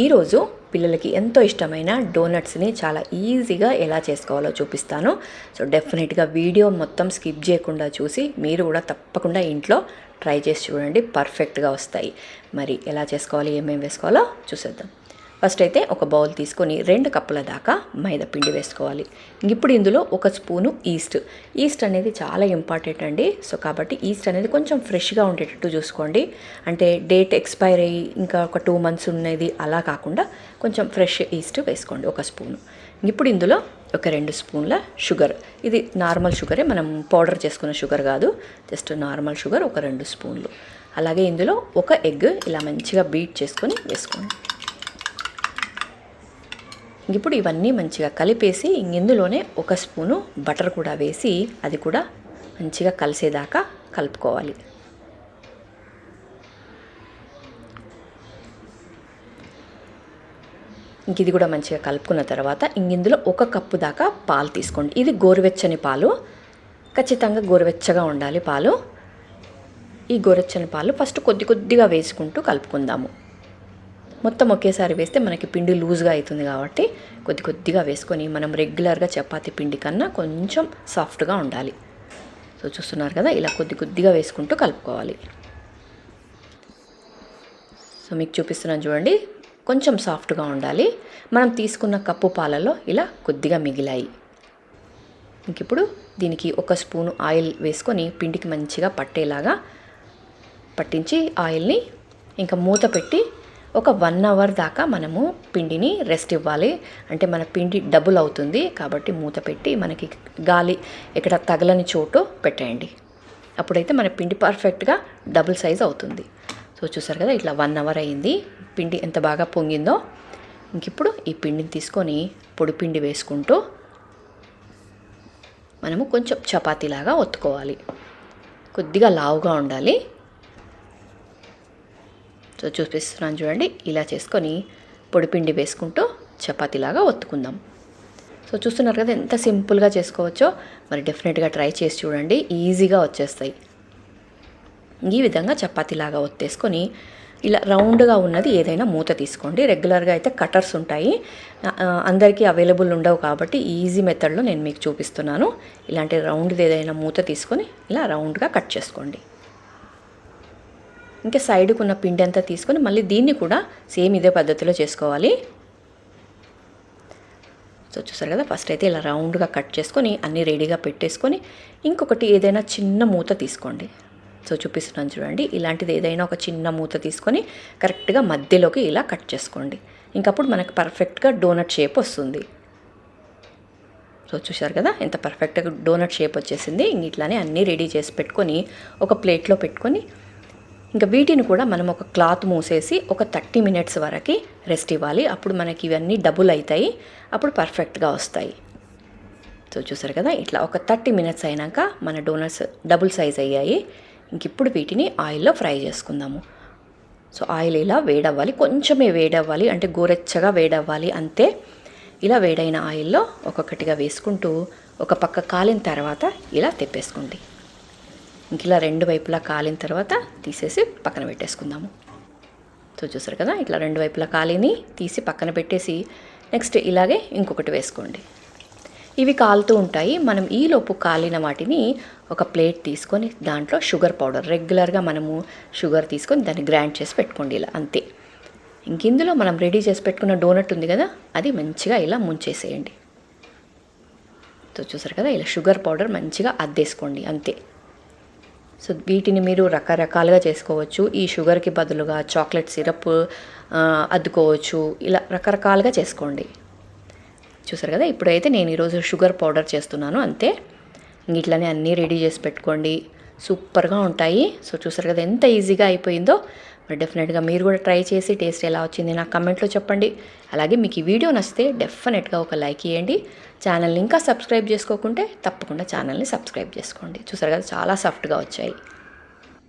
ఈరోజు పిల్లలకి ఎంతో ఇష్టమైన డోనట్స్ని చాలా ఈజీగా ఎలా చేసుకోవాలో చూపిస్తాను. సో డెఫినెట్గా వీడియో మొత్తం స్కిప్ చేయకుండా చూసి మీరు కూడా తప్పకుండా ఇంట్లో ట్రై చేసి చూడండి, పర్ఫెక్ట్గా వస్తాయి. మరి ఎలా చేసుకోవాలి, ఏమేమి వేసుకోవాలో చూసేద్దాం. ఫస్ట్ అయితే ఒక బౌల్ తీసుకొని 2 కప్పుల దాకా మైదా పిండి వేసుకోవాలి. ఇప్పుడు ఇందులో 1 స్పూను ఈస్ట్ అనేది చాలా ఇంపార్టెంట్ అండి. సో కాబట్టి ఈస్ట్ అనేది కొంచెం ఫ్రెష్గా ఉండేటట్టు చూసుకోండి. అంటే డేట్ ఎక్స్పైర్ అయ్యి ఇంకా ఒక 2 months ఉన్నది అలా కాకుండా కొంచెం ఫ్రెష్ ఈస్ట్ వేసుకోండి 1 స్పూను. ఇప్పుడు ఇందులో ఒక 2 స్పూన్ల షుగర్. ఇది నార్మల్ షుగరే, మనం పౌడర్ చేసుకున్న షుగర్ కాదు, జస్ట్ నార్మల్ షుగర్ ఒక 2 స్పూన్లు. అలాగే ఇందులో ఒక ఎగ్ ఇలా మంచిగా బీట్ చేసుకొని వేసుకోండి. ఇప్పుడు ఇవన్నీ మంచిగా కలిపేసి ఇందులోనే 1 స్పూను బటర్ కూడా వేసి అది కూడా మంచిగా కలిసేదాకా కలుపుకోవాలి. ఇది కూడా మంచిగా కలుపుకున్న తర్వాత ఇందులో 1 కప్పు దాకా పాలు తీసుకోండి. ఇది గోరువెచ్చని పాలు, ఖచ్చితంగా గోరువెచ్చగా ఉండాలి పాలు. ఈ గోరువెచ్చని పాలు ఫస్ట్ కొద్దిగా వేసుకుంటూ కలుపుకుందాము. మొత్తం ఒకేసారి వేస్తే మనకి పిండి లూజ్గా అవుతుంది కాబట్టి కొద్దిగా వేసుకొని మనం రెగ్యులర్గా చపాతీ పిండి కన్నా కొంచెం సాఫ్ట్గా ఉండాలి. సో చూస్తున్నారు కదా, ఇలా కొద్దిగా వేసుకుంటూ కలుపుకోవాలి. సో మీకు చూపిస్తున్నాను చూడండి, కొంచెం సాఫ్ట్గా ఉండాలి. మనం తీసుకున్న కప్పు పాలలో ఇలా కొద్దిగా మిగిలాయి. ఇప్పుడు దీనికి 1 స్పూను ఆయిల్ వేసుకొని పిండికి మంచిగా పట్టేలాగా పట్టించి ఆయిల్ని ఇంకా మూత పెట్టి ఒక 1 hour దాకా మనము పిండిని రెస్ట్ ఇవ్వాలి. అంటే మన పిండి డబుల్ అవుతుంది కాబట్టి మూత పెట్టి మనకి గాలి ఎక్కడ తగలని చోటు పెట్టేయండి. అప్పుడైతే మన పిండి పర్ఫెక్ట్గా డబుల్ సైజ్ అవుతుంది. సో చూసారు కదా, ఇట్లా 1 hour అయింది. పిండి ఎంత బాగా పొంగిందో. ఇప్పుడు ఈ పిండిని తీసుకొని పొడి పిండి వేసుకుంటూ మనము కొంచెం చపాతీలాగా ఒత్తుకోవాలి. కొద్దిగా లావుగా ఉండాలి. సో చూపిస్తున్నాను చూడండి, ఇలా చేసుకొని పొడిపిండి వేసుకుంటూ చపాతీలాగా ఒత్తుకుందాం. సో చూస్తున్నారు కదా ఎంత సింపుల్గా చేసుకోవచ్చో. మరి డెఫినెట్గా ట్రై చేసి చూడండి, ఈజీగా వచ్చేస్తాయి. ఈ విధంగా చపాతీలాగా ఒత్తేసుకొని ఇలా రౌండ్గా ఉన్నది ఏదైనా మూత తీసుకోండి. రెగ్యులర్గా అయితే కటర్స్ ఉంటాయి, అందరికీ అవైలబుల్ ఉండవు కాబట్టి ఈజీ మెథడ్లో నేను మీకు చూపిస్తున్నాను. ఇలాంటి రౌండ్ది ఏదైనా మూత తీసుకొని ఇలా రౌండ్గా కట్ చేసుకోండి. ఇంకా సైడ్కు ఉన్న పిండి అంతా తీసుకొని మళ్ళీ దీన్ని కూడా సేమ్ ఇదే పద్ధతిలో చేసుకోవాలి. సో చూసారు కదా, ఫస్ట్ అయితే ఇలా రౌండ్గా కట్ చేసుకొని అన్నీ రెడీగా పెట్టేసుకొని ఇంకొకటి ఏదైనా చిన్న మూత తీసుకోండి. సో చూపిస్తున్నాను చూడండి, ఇలాంటిది ఏదైనా ఒక చిన్న మూత తీసుకొని కరెక్ట్గా మధ్యలోకి ఇలా కట్ చేసుకోండి. ఇంకప్పుడు మనకు పర్ఫెక్ట్గా డోనట్ షేప్ వస్తుంది. సో చూసారు కదా ఎంత పర్ఫెక్ట్గా డోనట్ షేప్ వచ్చేసింది. ఇట్లానే అన్నీ రెడీ చేసి పెట్టుకొని ఒక ప్లేట్లో పెట్టుకొని ఇంకా వీటిని కూడా మనం ఒక క్లాత్ మూసేసి ఒక 30 minutes వరకు రెస్ట్ ఇవ్వాలి. అప్పుడు మనకి ఇవన్నీ డబుల్ అవుతాయి, అప్పుడు పర్ఫెక్ట్గా వస్తాయి. సో చూసారు కదా, ఇట్లా ఒక 30 minutes అయినాక మన డోనట్స్ డబుల్ సైజ్ అయ్యాయి. ఇప్పుడు వీటిని ఆయిల్లో ఫ్రై చేసుకుందాము. సో ఆయిల్ ఇలా వేడవ్వాలి, కొంచెమే వేడవ్వాలి, అంటే గోరెచ్చగా వేడవ్వాలి అంతే. ఇలా వేడైన ఆయిల్లో ఒక్కొక్కటిగా వేసుకుంటూ ఒక పక్క కాలిన తర్వాత ఇలా తెప్పేసుకోండి. ఇంక ఇలా 2 వైపులా కాలిన తర్వాత తీసేసి పక్కన పెట్టేసుకుందాము. సో చూసారు కదా, ఇట్లా 2 వైపులా కాలిని తీసి పక్కన పెట్టేసి నెక్స్ట్ ఇలాగే ఇంకొకటి వేసుకోండి. ఇవి కాలుతూ ఉంటాయి. మనం ఈలోపు కాలిన వాటిని ఒక ప్లేట్ తీసుకొని దాంట్లో షుగర్ పౌడర్, రెగ్యులర్గా మనము షుగర్ తీసుకొని దాన్ని గ్రైండ్ చేసి పెట్టుకోండి ఇలా అంతే. ఇందులో మనం రెడీ చేసి పెట్టుకున్న డోనట్ ఉంది కదా, అది మంచిగా ఇలా ముంచేసేయండి. సో చూసారు కదా, ఇలా షుగర్ పౌడర్ మంచిగా అద్దేసుకోండి అంతే. సో వీటిని మీరు రకరకాలుగా చేసుకోవచ్చు. ఈ షుగర్కి బదులుగా చాక్లెట్ సిరప్ అద్దుకోవచ్చు, ఇలా రకరకాలుగా చేసుకోండి. చూసారు కదా, ఇప్పుడైతే నేను ఈరోజు షుగర్ పౌడర్ చేస్తున్నాను అంతే. ఇట్లానే అన్నీ రెడీ చేసి పెట్టుకోండి, సూపర్గా ఉంటాయి. సో చూసారు కదా ఎంత ఈజీగా అయిపోయిందో. మరి డెఫినెట్గా మీరు కూడా ట్రై చేసి టేస్ట్ ఎలా వచ్చింది నాకు కమెంట్లో చెప్పండి. అలాగే మీకు ఈ వీడియో నచ్చితే డెఫినెట్గా ఒక లైక్ ఇవ్వండి. ఛానల్ని ఇంకా సబ్స్క్రైబ్ చేసుకోకుంటే తప్పకుండా ఛానల్ని సబ్స్క్రైబ్ చేసుకోండి. చూసారు కదా చాలా సాఫ్ట్గా వచ్చాయి.